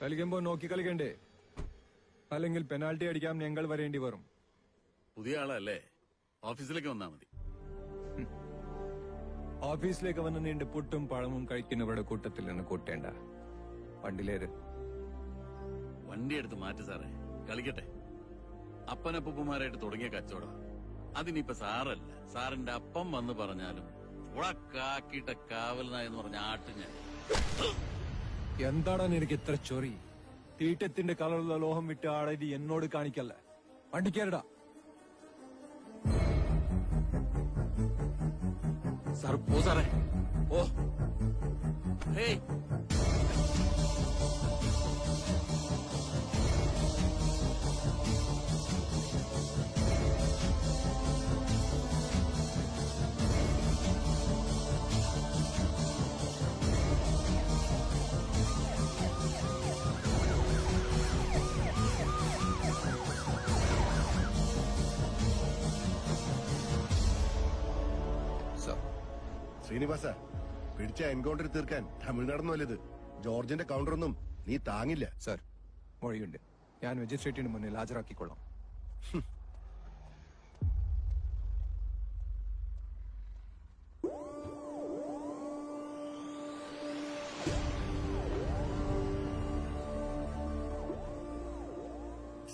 കളിക്കുമ്പോ നോക്കി കളിക്കണ്ടേ? അല്ലെങ്കിൽ പെനാൽറ്റി അടിക്കാൻ ഞങ്ങൾ വരേണ്ടി വരും. പുതിയ ആളല്ലേ, ഓഫീസിലേക്ക് വന്നാ മതി. ഓഫീസിലേക്ക് വന്ന് നീണ്ട് പുട്ടും പഴവും കഴിക്കുന്നവരുടെ കൂട്ടത്തിൽ നിന്ന് കൂട്ടേണ്ട. വണ്ടിയിലേത് വണ്ടി എടുത്ത് മാറ്റി സാറേ, കളിക്കട്ടെ. അപ്പനപ്പൂപ്പന്മാരായിട്ട് തുടങ്ങിയ കച്ചവടം അതിനിപ്പോ സാറല്ല, സാറിന്റെ അപ്പം വന്ന് പറഞ്ഞാലും ഉളക്കാക്കിയിട്ട കാവലനായെന്ന് പറഞ്ഞ ആട്ടും ഞാൻ. എന്താണ് നിനക്ക് ഇത്ര ചൊറി? തീറ്റത്തിന്റെ കളറുള്ള ലോഹം വിട്ട് ആളരി എന്നോട് കാണിക്കല്ല. വണ്ടിക്കേരടാ. സാർ പോ സാറേ. ഓ ഹേയ്, ശ്രീനിവാസ, പിടിച്ച എൻകൗണ്ടർ തീർക്കാൻ തമിഴ്നാടൊന്നും അല്ലത്. ജോർജിന്റെ കൗണ്ടറൊന്നും നീ താങ്ങില്ല. സർ, മൊഴിയുണ്ട്. ഞാൻ മജിസ്ട്രേറ്റിന് മുന്നിൽ ഹാജരാക്കിക്കൊള്ളാം.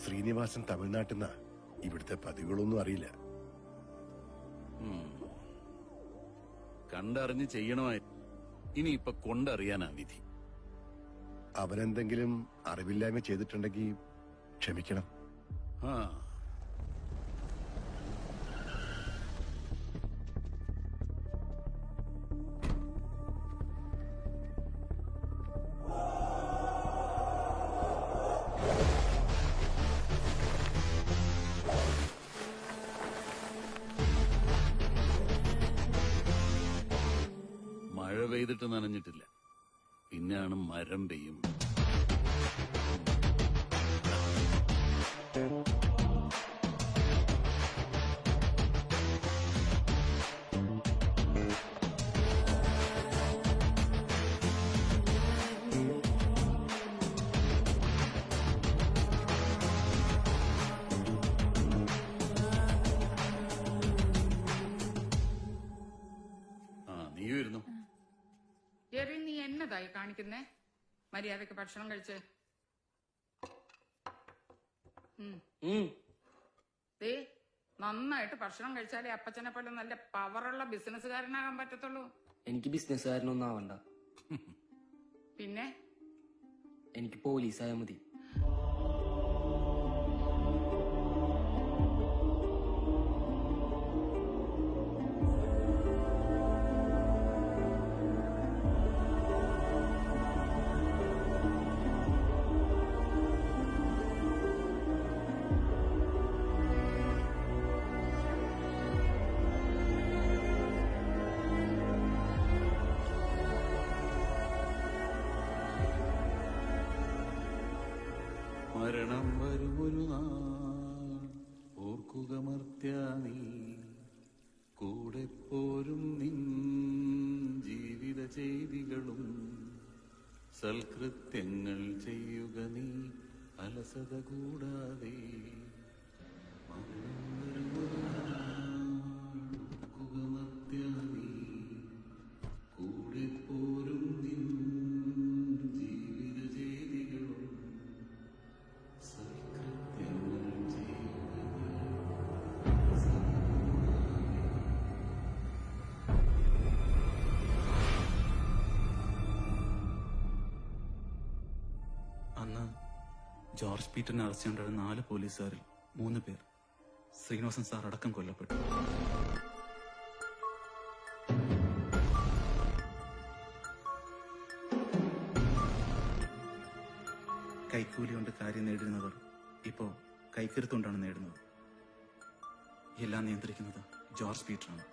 ശ്രീനിവാസൻ തമിഴ്നാട്ടിൽ നിന്നാ. ഇവിടുത്തെ പതിവുകളൊന്നും അറിയില്ല. കണ്ടറിഞ്ഞ് ചെയ്യണമായി. ഇനിയിപ്പൊ കൊണ്ടറിയാനാ വിധി. അവനെന്തെങ്കിലും അറിവില്ലായ്മ ചെയ്തിട്ടുണ്ടെങ്കിൽ ക്ഷമിക്കണം. ആ മഴ പെയ്തിട്ട് നനഞ്ഞിട്ടില്ല, പിന്നെയാണ് മരം പെയ്യും. നീ വരുന്നു. നീ എന്നതായി കാണിക്കുന്നേ? മര്യാദക്ക് ഭക്ഷണം കഴിച്ച് നന്നായിട്ട് ഭക്ഷണം കഴിച്ചാലേ അപ്പച്ചനെ പോലെ നല്ല പവറുള്ള ബിസിനസ്സുകാരനാകാൻ പറ്റത്തുള്ളൂ. എനിക്ക് ബിസിനസ്സുകാരനൊന്നും ആവണ്ട. പിന്നെ എനിക്ക് പോലീസായാൽ മതി. മരണം വരുമൊരു നാൾ, ഓർക്കുക മർത്യാ നീ, കൂടെ പോരും നിൻ ജീവിത ചെയ്തികളും, സൽകൃത്യങ്ങൾ ചെയ്യുക നീ അലസത കൂടാതെ. മരണം വരുമൊരു നാൾ, ഓർക്കുക മർത്യാ നീ, കൂടെ പോരും നിൻ ജീവിത ചെയ്തികളും, അന്ന് ജോർജ് പീറ്ററിനെ അറസ്റ്റ് ചെയ്യേണ്ട 4 പോലീസുകാരിൽ 3 പേർ ശ്രീനിവാസൻ സാർ അടക്കം കൊല്ലപ്പെട്ടു. കൈക്കൂലി കൊണ്ട് കാര്യം നേടിയിരുന്നവർ ഇപ്പോ കൈക്കരുത്തുകൊണ്ടാണ് നേടുന്നത്. എല്ലാം നിയന്ത്രിക്കുന്നത് ജോർജ് പീറ്ററാണ്.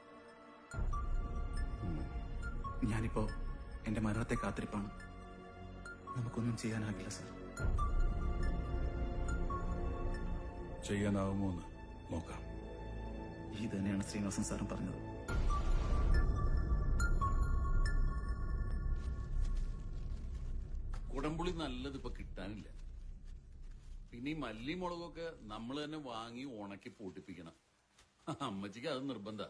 ഞാനിപ്പോ എന്റെ മരണത്തെ കാത്തിരിപ്പാണ്. നമുക്കൊന്നും ചെയ്യാനാകില്ല സാർ. ചെയ്യാനാവുമോ എന്ന് നോക്കാം. ഇത് തന്നെയാണ് ശ്രീനിവാസൻ സാറും പറഞ്ഞത്. കുടംപുളി പുളി നല്ലത് ഇപ്പൊ കിട്ടാനില്ല. പിന്നെ ഈ മല്ലി മുളകൊക്കെ നമ്മൾ തന്നെ വാങ്ങി ഉണക്കി പൊട്ടിപ്പിക്കണം. അമ്മച്ചിക്ക് അത് നിർബന്ധ.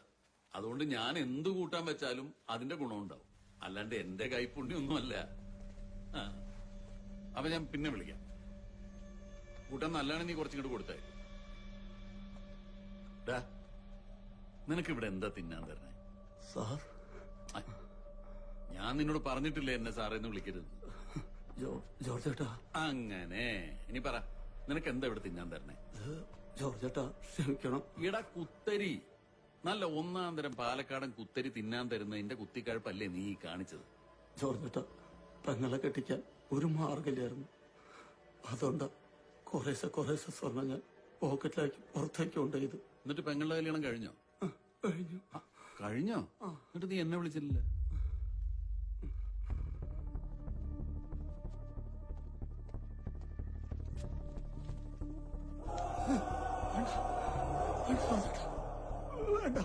അതുകൊണ്ട് ഞാൻ എന്ത് കൂട്ടാൻ വെച്ചാലും അതിന്റെ ഗുണമുണ്ടാവും. അല്ലാണ്ട് എന്റെ കൈപ്പുണ്യൊന്നുമല്ല. അപ്പൊ ഞാൻ പിന്നെ വിളിക്കാം. കൂട്ടാൻ നല്ലതാണ്, നീ കുറച്ചിങ്ങോട്ട് കൊടുത്തേ. നിനക്കിവിടെ എന്താ തിന്നാൻ തരണേ? സാർ, ഞാൻ നിന്നോട് പറഞ്ഞിട്ടില്ലേ എന്നെ സാറേന്ന് വിളിക്കരുത്? ജോർജേട്ടാ. അങ്ങനെ ഇനി പറ, നിനക്ക് എന്താ ഇവിടെ തിന്നാൻ തരണേ? ജോർജേട്ടാ ക്ഷമിക്കണം. ഇടാ കുത്തരി, നല്ല ഒന്നാം തരം പാലക്കാടൻ കുത്തരി തിന്നാൻ തരുന്നതിന്റെ കുത്തിക്കഴപ്പല്ലേ നീ കാണിച്ചത്? ജോർജേട്ടാ, പെങ്ങളെ കെട്ടിക്കാൻ ഒരു മാർഗമില്ലായിരുന്നു. അതുകൊണ്ടാ കുറേശ്ശെ സ്വർണം ഞാൻ പോക്കറ്റിലേക്ക് പുറത്തേക്ക് കൊണ്ടുപോയത്. എന്നിട്ട് പെങ്ങളുടെ കല്യാണം കഴിഞ്ഞോ? കഴിഞ്ഞു. കഴിഞ്ഞോ? എന്നിട്ട് നീ എന്നെ വിളിച്ചില്ല? വേണ്ട.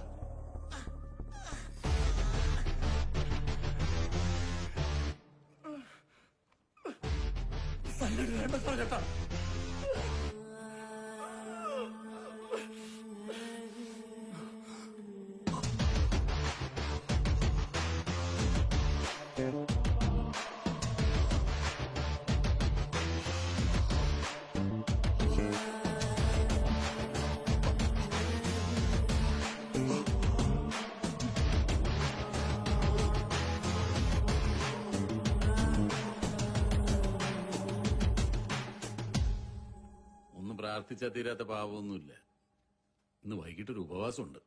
സൈലന്റ് വേണ്ട ജോർജേട്ടാ. പ്രാർത്ഥിച്ചാൽ തീരാത്ത പാവമൊന്നുമില്ല. ഇന്ന് വൈകിട്ടൊരു ഉപവാസമുണ്ട്.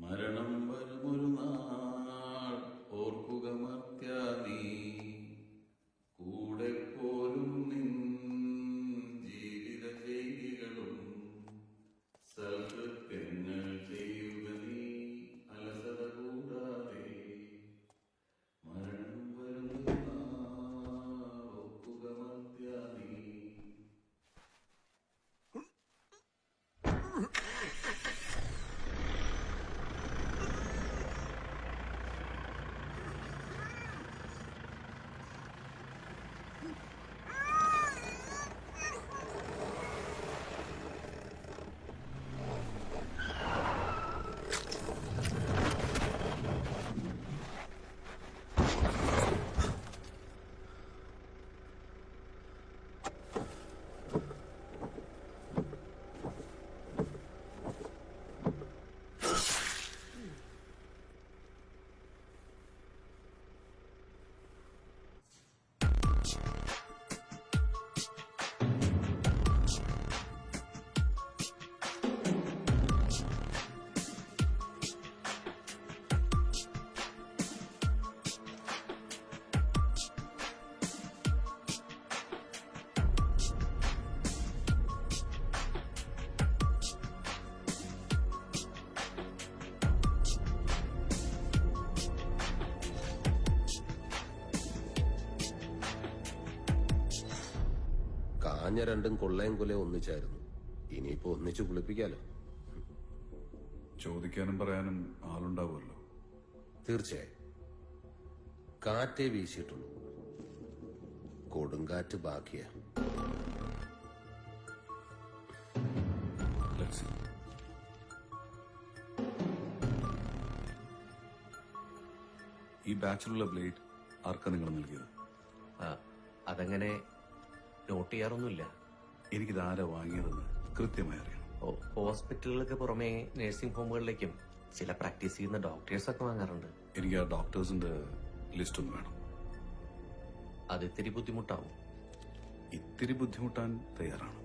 മരണം വരുമൊരു നാൾ ഓർക്കുക മർത്യാ നീ, കൂടെ പോരും നിൻ ജീവിത ചെയ്തികളും, സൽകൃത്യങ്ങൾ ചെയ്യുക നീ അലസത കൂടാതെ. മരണം വരുമൊരു നാൾ ഓർക്കുക മർത്യാ നീ. കാഞ്ഞ രണ്ടും കൊള്ളയും കൊലയും ഒന്നിച്ചായിരുന്നു. ഇനിയിപ്പോ ഒന്നിച്ചു കുളിപ്പിക്കാലോ. ചോദിക്കാനും പറയാനും ആളുണ്ടാവുമല്ലോ. തീർച്ചയായും. കാറ്റേ വീശിയിട്ടുള്ളൂ, കൊടുങ്കാറ്റ് ബാക്കിയാ. ഈ ബാച്ചിലുള്ള ബ്ലേഡ് ആർക്കാ നിങ്ങൾ നൽകിയത്? അതങ്ങനെ നോട്ട് ചെയ്യാറൊന്നുമില്ല. എനിക്കിത് ആരാ വാങ്ങിയതെന്ന് കൃത്യമായി അറിയണം. ഹോസ്പിറ്റലുകൾക്ക് പുറമെ നഴ്സിംഗ് ഹോമുകളിലേക്കും ചില പ്രാക്ടീസ് ചെയ്യുന്ന ഡോക്ടേഴ്സ് ഒക്കെ വാങ്ങാറുണ്ട്. എനിക്ക് ആ ഡോക്ടേഴ്സിന്റെ ലിസ്റ്റ് ഒന്ന് വേണം. അത് ഇത്തിരി ബുദ്ധിമുട്ടാവും. ഇത്തിരി ബുദ്ധിമുട്ടാൻ തയ്യാറാണ്.